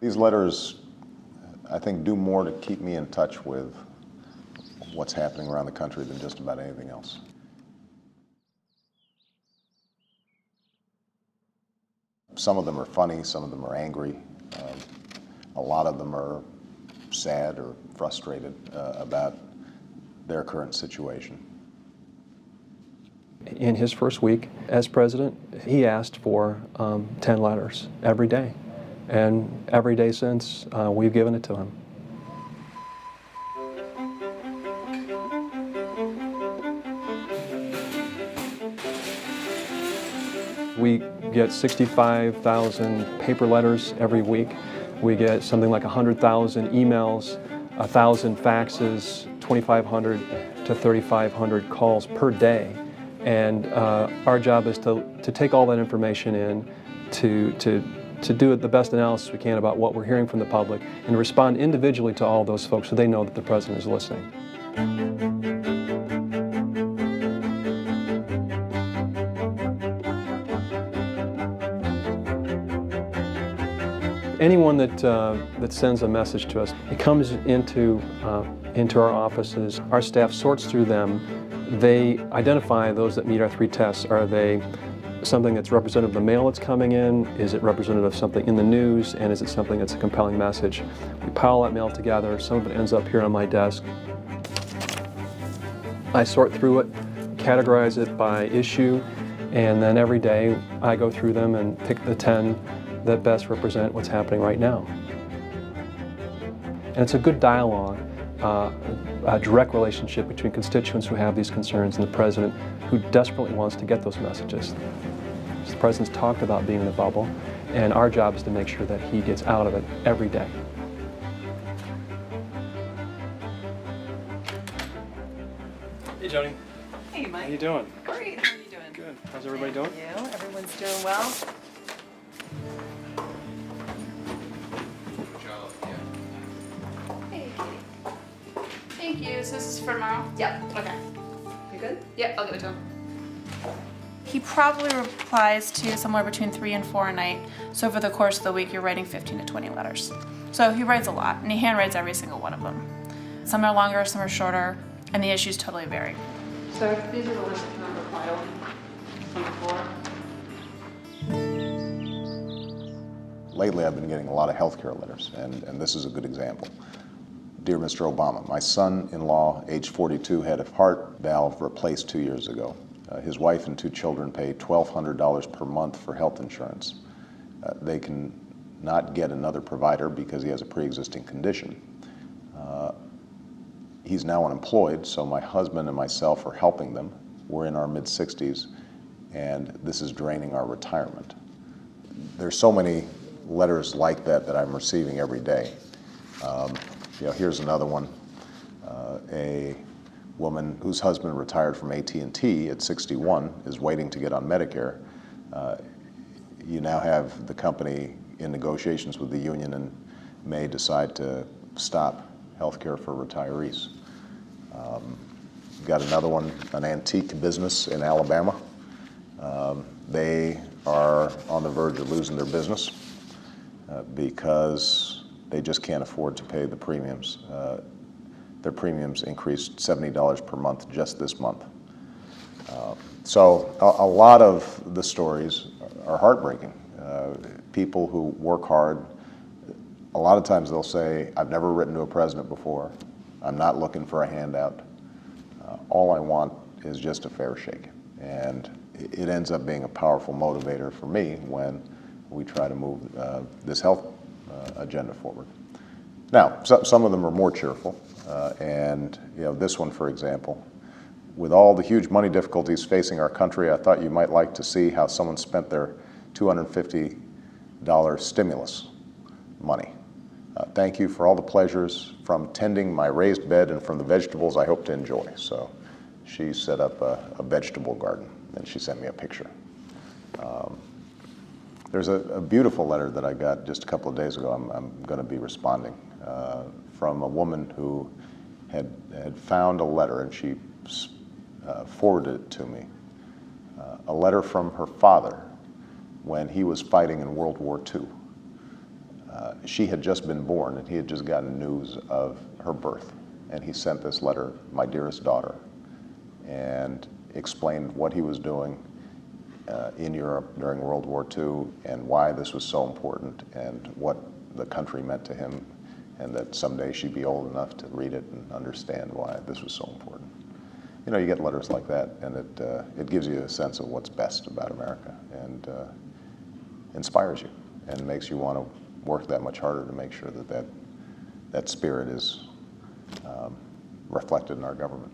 These letters, I think, do more to keep me in touch with what's happening around the country than just about anything else. Some of them are funny, some of them are angry. A lot of them are sad or frustrated about their current situation. In his first week as president, he asked for 10 letters every day. And every day since, we've given it to him. We get 65,000 paper letters every week. We get something like 100,000 emails, 1,000 faxes, 2,500 to 3,500 calls per day. And our job is to take all that information in, to do the best analysis we can about what we're hearing from the public and respond individually to all those folks so they know that the president is listening. Anyone that sends a message to us, it comes into our offices. Our staff sorts through them. They identify those that meet our 3 tests. Are they something that's representative of the mail that's coming in? Is it representative of something in the news? And is it something that's a compelling message? We pile that mail together. Some of it ends up here on my desk. I sort through it, categorize it by issue, and then every day I go through them and pick the 10 that best represent what's happening right now. And it's a good dialogue, a direct relationship between constituents who have these concerns and the president who desperately wants to get those messages. The president's talked about being in the bubble, and our job is to make sure that he gets out of it every day. Hey, Joni. Hey, Mike. How you doing? Great. How are you doing? Good. How's everybody doing? Thank you. Everyone's doing well. Hey, Katie. Thank you. So this is for tomorrow? Yep. Okay. You good? Yep, I'll give it to him. He probably replies to somewhere between 3 and 4 a night. So over the course of the week, you're writing 15 to 20 letters. So he writes a lot, and he handwrites every single one of them. Some are longer, some are shorter, and the issues totally vary. So these are the ones that come filed from before. Lately, I've been getting a lot of healthcare letters, and this is a good example. Dear Mr. Obama, my son-in-law, age 42, had a heart valve replaced 2 years ago. His wife and 2 children pay $1,200 per month for health insurance. They can not get another provider because he has a pre-existing condition. He's now unemployed, so my husband and myself are helping them. We're in our mid-60s, and this is draining our retirement. There's so many letters like that I'm receiving every day. Here's another one. A woman whose husband retired from AT&T at 61 is waiting to get on Medicare. You now have the company in negotiations with the union and may decide to stop health care for retirees. Got another one, an antique business in Alabama. They are on the verge of losing their business because they just can't afford to pay the premiums. Their premiums increased $70 per month just this month. So a lot of the stories are heartbreaking. People who work hard, a lot of times they'll say, I've never written to a president before. I'm not looking for a handout. All I want is just a fair shake. And it ends up being a powerful motivator for me when we try to move this health agenda forward. Now, some of them are more cheerful. And this one, for example, with all the huge money difficulties facing our country, I thought you might like to see how someone spent their $250 stimulus money. Thank you for all the pleasures from tending my raised bed and from the vegetables I hope to enjoy. So she set up a vegetable garden, and she sent me a picture. There's a beautiful letter that I got just a couple of days ago. I'm going to be responding from a woman who had found a letter, and she forwarded it to me. A letter from her father when he was fighting in World War II. She had just been born, and he had just gotten news of her birth. And he sent this letter, "My dearest daughter," and explained what he was doing in Europe during World War II and why this was so important and what the country meant to him, and that someday she'd be old enough to read it and understand why this was so important. You know, you get letters like that, and it gives you a sense of what's best about America, and inspires you and makes you want to work that much harder to make sure that that spirit is reflected in our government.